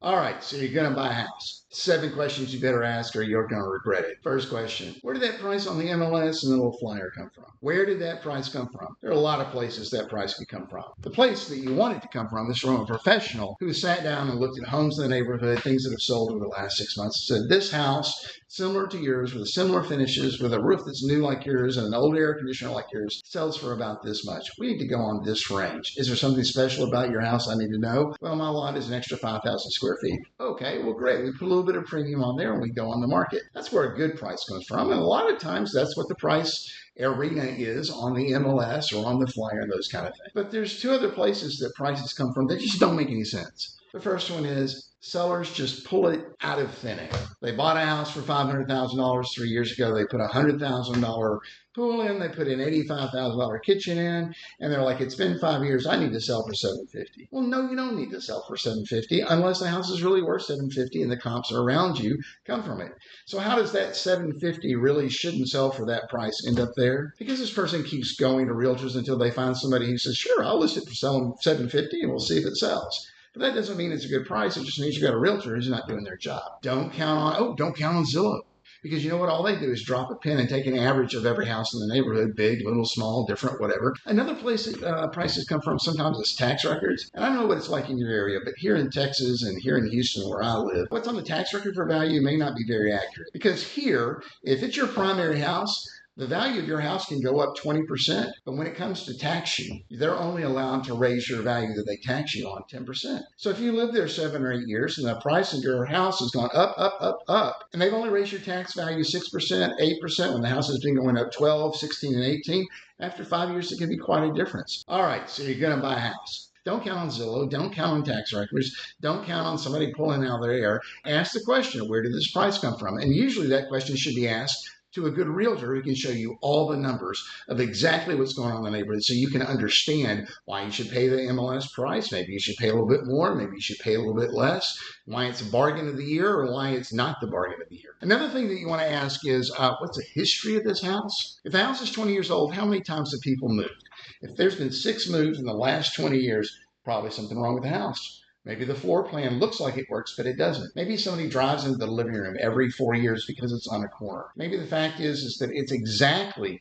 All right, so you're going to buy a house. 7 questions you better ask or you're going to regret it. First question, where did that price on the MLS and the little flyer come from? Where did that price come from? There are a lot of places that price could come from. The place that you want it to come from is from a professional who sat down and looked at homes in the neighborhood, things that have sold over the last 6 months, and said, this house, similar to yours, with similar finishes, with a roof that's new like yours and an old air conditioner like yours, sells for about this much. We need to go on this range. Is there something special about your house I need to know? Well, my lot is an extra 5,000 square feet. Okay, well, great. We put a little bit of premium on there and we go on the market. That's where a good price comes from. And a lot of times that's what the price arena is on the MLS or on the flyer and those kind of things. But there's 2 other places that prices come from that just don't make any sense. The first one is sellers just pull it out of thin air. They bought a house for $500,000 3 years ago. They put a $100,000 pool in. They put an $85,000 kitchen in, and they're like, it's been 5 years. I need to sell for $750,000. Well, no, you don't need to sell for $750,000 unless the house is really worth $750,000 and the comps around you come from it. So how does that $750,000 really shouldn't sell for that price end up there? Because this person keeps going to realtors until they find somebody who says, sure, I'll list it for selling $750,000 and we'll see if it sells. But that doesn't mean it's a good price. It just means you've got a realtor who's not doing their job. Don't count on Zillow. Because you know what? All they do is drop a pin and take an average of every house in the neighborhood, big, little, small, different, whatever. Another place that prices come from sometimes is tax records. And I don't know what it's like in your area, but here in Texas and here in Houston where I live, what's on the tax record for value may not be very accurate. Because here, if it's your primary house, the value of your house can go up 20%, but when it comes to tax you, they're only allowed to raise your value that they tax you on 10%. So if you live there 7 or 8 years and the price of your house has gone up, and they've only raised your tax value 6%, 8%, when the house has been going up 12, 16, and 18, after 5 years, it can be quite a difference. All right, so you're going to buy a house. Don't count on Zillow. Don't count on tax records. Don't count on somebody pulling out their air. Ask the question, where did this price come from? And usually that question should be asked to a good realtor who can show you all the numbers of exactly what's going on in the neighborhood so you can understand why you should pay the MLS price. Maybe you should pay a little bit more. Maybe you should pay a little bit less. Why it's a bargain of the year or why it's not the bargain of the year. Another thing that you want to ask is, what's the history of this house? If the house is 20 years old, how many times have people moved? If there's been 6 moves in the last 20 years, probably something wrong with the house. Maybe the floor plan looks like it works, but it doesn't. Maybe somebody drives into the living room every 4 years because it's on a corner. Maybe the fact is that it's exactly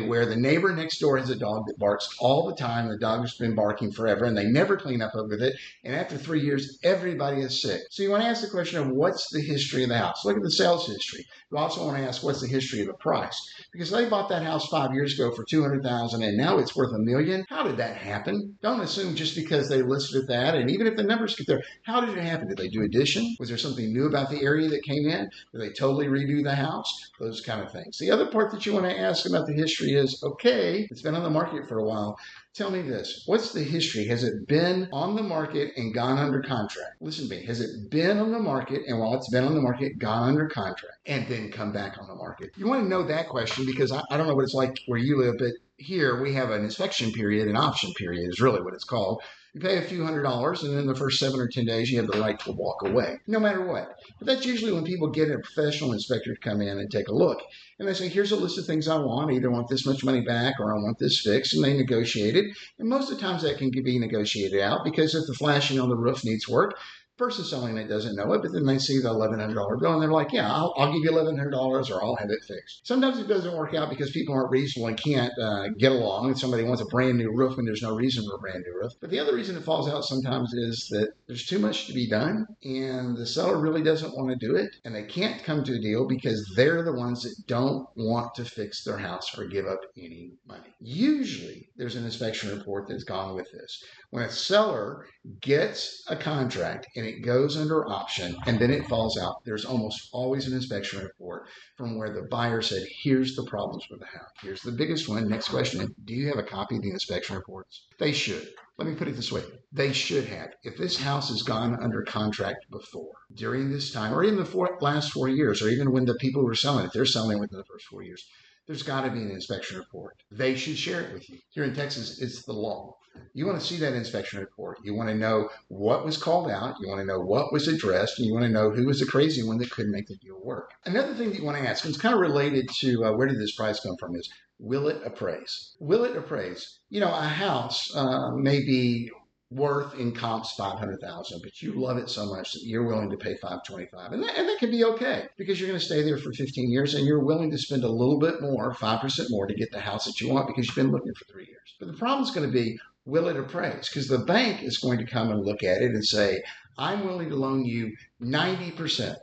where the neighbor next door has a dog that barks all the time. The dog has been barking forever, and they never clean up with it. And after 3 years, everybody is sick. So you want to ask the question of what's the history of the house? Look at the sales history. You also want to ask what's the history of the price? Because they bought that house 5 years ago for $200,000 and now it's worth $1 million. How did that happen? Don't assume just because they listed it that, and even if the numbers get there, how did it happen? Did they do addition? Was there something new about the area that came in? Did they totally redo the house? Those kind of things. The other part that you want to ask about the history is, okay, it's been on the market for a while. Tell me this. What's the history? Has it been on the market and gone under contract? Listen to me. Has it been on the market and while it's been on the market, gone under contract and then come back on the market? You want to know that question because I don't know what it's like where you live, but here we have an inspection period, an option period is really what it's called. You pay a few $100s, and then the first 7 or 10 days, you have the right to walk away, no matter what. But that's usually when people get a professional inspector to come in and take a look. And they say, here's a list of things I want. I either want this much money back or I want this fixed. And they negotiate it. And most of the times that can be negotiated out because if the flashing on the roof needs work, person selling it doesn't know it, but then they see the $1,100 bill and they're like, yeah, I'll give you $1,100 or I'll have it fixed. Sometimes it doesn't work out because people aren't reasonable and can't get along and somebody wants a brand new roof when there's no reason for a brand new roof. But the other reason it falls out sometimes is that there's too much to be done and the seller really doesn't want to do it and they can't come to a deal because they're the ones that don't want to fix their house or give up any money. Usually there's an inspection report that's gone with this. When a seller gets a contract and it goes under option and then it falls out, there's almost always an inspection report from where the buyer said, here's the problems with the house. Here's the biggest one. Next question, do you have a copy of the inspection reports? They should. Let me put it this way. They should have. If this house has gone under contract before, during this time, or even the last 4 years, or even when the people who are selling it, they're selling it within the first 4 years, there's got to be an inspection report. They should share it with you. Here in Texas, it's the law. You want to see that inspection report. You want to know what was called out. You want to know what was addressed. And you want to know who was the crazy one that couldn't make the deal work. Another thing that you want to ask, and it's kind of related to where did this price come from, is will it appraise? Will it appraise? You know, a house may be worth in comps 500,000, but you love it so much that you're willing to pay 525, and that can be okay because you're going to stay there for 15 years and you're willing to spend a little bit more, 5% more, to get the house that you want because you've been looking for 3 years. But the problem is going to be, will it appraise? Because the bank is going to come and look at it and say, I'm willing to loan you 90%.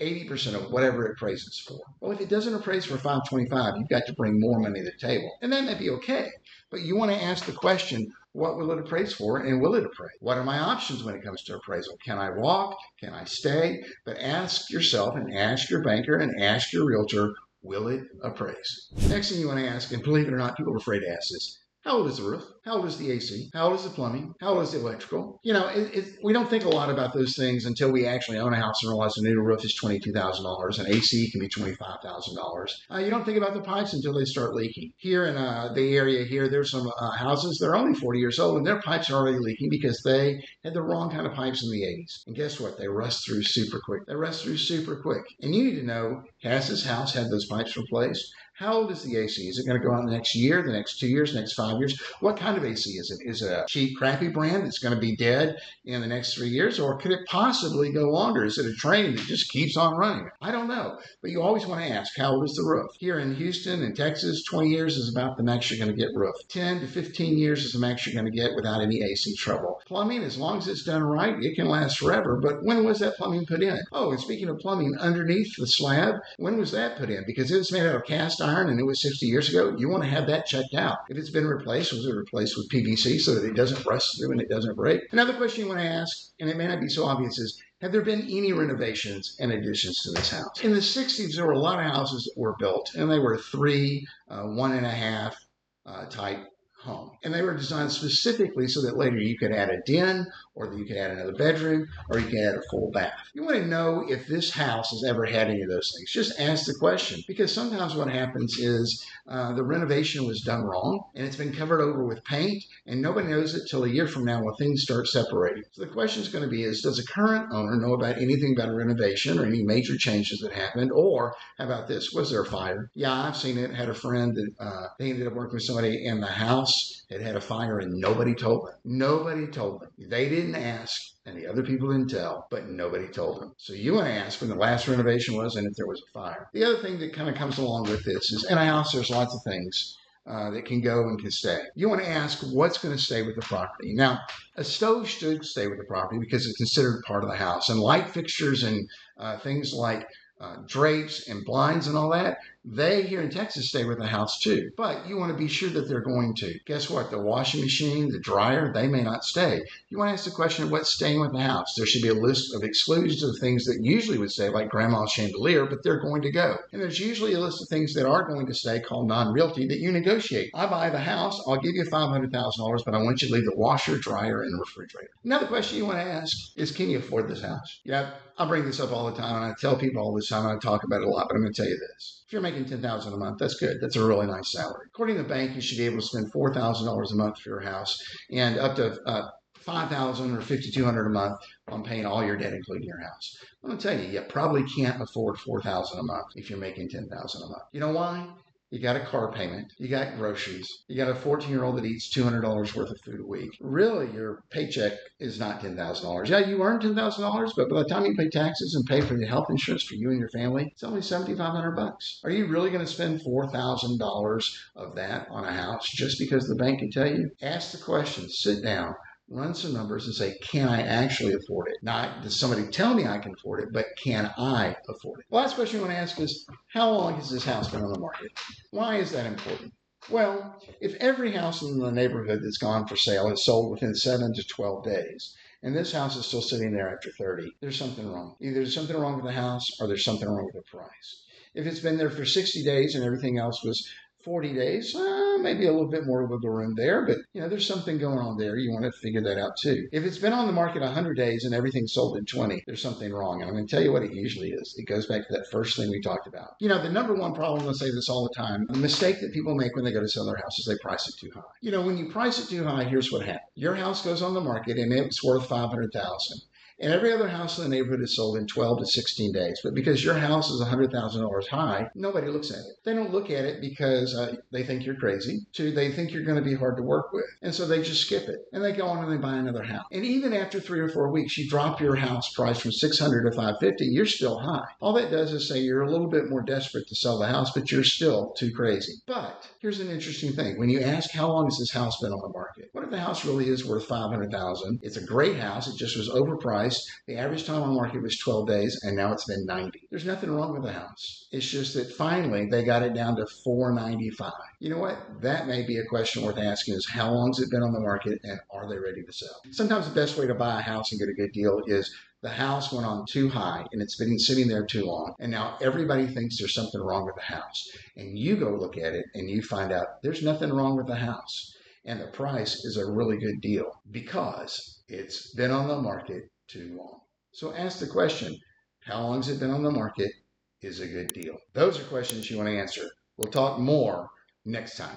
80% of whatever it appraises for. Well, if it doesn't appraise for 525, you've got to bring more money to the table. And that may be okay. But you want to ask the question, what will it appraise for and will it appraise? What are my options when it comes to appraisal? Can I walk? Can I stay? But ask yourself and ask your banker and ask your realtor, will it appraise? Next thing you want to ask, and believe it or not, people are afraid to ask this, how old is the roof? How old is the AC? How old is the plumbing? How old is the electrical? We don't think a lot about those things until we actually own a house and realize the new roof is $22,000 and AC can be $25,000. You don't think about the pipes until they start leaking. Here in the area here, there's some houses that are only 40 years old and their pipes are already leaking because they had the wrong kind of pipes in the 80s. And guess what? They rust through super quick. And you need to know, has this house had those pipes replaced? How old is the AC? Is it going to go on the next year, the next 2 years, next 5 years? What kind of AC is it? Is it a cheap, crappy brand that's going to be dead in the next 3 years? Or could it possibly go longer? Is it a train that just keeps on running? I don't know. But you always want to ask, how old is the roof? Here in Houston and Texas, 20 years is about the max you're going to get roof. 10 to 15 years is the max you're going to get without any AC trouble. Plumbing, as long as it's done right, it can last forever. But when was that plumbing put in? Oh, and speaking of plumbing, underneath the slab, when was that put in? Because it was made out of cast iron and it was 60 years ago, you want to have that checked out. If it's been replaced, was it replaced with PVC so that it doesn't rust through and it doesn't break? Another question you want to ask, and it may not be so obvious, is have there been any renovations and additions to this house? In the 60s, there were a lot of houses that were built, and they were 3, 1.5 type home. And they were designed specifically so that later you could add a den, or that you could add another bedroom, or you could add a full bath. You want to know if this house has ever had any of those things. Just ask the question, because sometimes what happens is the renovation was done wrong, and it's been covered over with paint, and nobody knows it till a year from now when things start separating. So the question is going to be is, does a current owner know about anything about a renovation or any major changes that happened? Or how about this? Was there a fire? Yeah, I've seen it. Had a friend that they ended up working with somebody in the house. It had a fire and nobody told them. Nobody told them. They didn't ask and the other people didn't tell, but nobody told them. So you want to ask when the last renovation was and if there was a fire. The other thing that kind of comes along with this is in a house there's lots of things that can go and can stay. You want to ask what's going to stay with the property. Now, a stove should stay with the property because it's considered part of the house. And light fixtures and things like drapes and blinds and all that, they here in Texas stay with the house too. But you want to be sure that they're going to. Guess what? The washing machine, the dryer, they may not stay. You want to ask the question of what's staying with the house. There should be a list of exclusions of things that usually would stay, like grandma's chandelier, but they're going to go. And there's usually a list of things that are going to stay called non-realty that you negotiate. I buy the house, I'll give you $500,000, but I want you to leave the washer, dryer, and refrigerator. Another question you want to ask is, can you afford this house? Yeah, I bring this up all the time, and I tell people all the time, and I talk about it a lot, but I'm going to tell you this. If you're making $10,000 a month, that's good. That's a really nice salary. According to the bank, you should be able to spend $4,000 a month for your house and up to $5,000 or $5,200 a month on paying all your debt, including your house. I'm going to tell you, you probably can't afford $4,000 a month if you're making $10,000 a month. You know why? You got a car payment, you got groceries, you got a 14-year-old that eats $200 worth of food a week. Really, your paycheck is not $10,000. Yeah, you earn $10,000, but by the time you pay taxes and pay for the health insurance for you and your family, it's only $7,500. Are you really going to spend $4,000 of that on a house just because the bank can tell you? Ask the question, sit down, run some numbers and say, can I actually afford it? Not does somebody tell me I can afford it, but can I afford it? The last question I want to ask is, how long has this house been on the market? Why is that important? Well, if every house in the neighborhood that's gone for sale is sold within 7 to 12 days, and this house is still sitting there after 30, there's something wrong. Either there's something wrong with the house or there's something wrong with the price. If it's been there for 60 days and everything else was 40 days, maybe a little bit more wiggle room there, but there's something going on there. You want to figure that out too. If it's been on the market 100 days and everything's sold in 20, there's something wrong. And I'm going to tell you what it usually is. It goes back to that first thing we talked about. The number one problem, I say this all the time, the mistake that people make when they go to sell their house is they price it too high. When you price it too high, here's what happens. Your house goes on the market and it's worth $500,000. And every other house in the neighborhood is sold in 12 to 16 days. But because your house is $100,000 high, nobody looks at it. They don't look at it because they think you're crazy. Two, they think you're going to be hard to work with. And so they just skip it. And they go on and they buy another house. And even after 3 or 4 weeks, you drop your house price from $600 to $550, you're still high. All that does is say you're a little bit more desperate to sell the house, but you're still too crazy. But here's an interesting thing. When you ask how long has this house been on the market? What if the house really is worth $500,000? It's a great house. It just was overpriced. The average time on market was 12 days, and now it's been 90. There's nothing wrong with the house. It's just that finally they got it down to $495. You know what? That may be a question worth asking is how long has it been on the market, and are they ready to sell? Sometimes the best way to buy a house and get a good deal is the house went on too high and it's been sitting there too long. And now everybody thinks there's something wrong with the house. And you go look at it and you find out there's nothing wrong with the house. And the price is a really good deal because it's been on the market too long. So ask the question, how long has it been on the market is a good deal? Those are questions you want to answer. We'll talk more next time.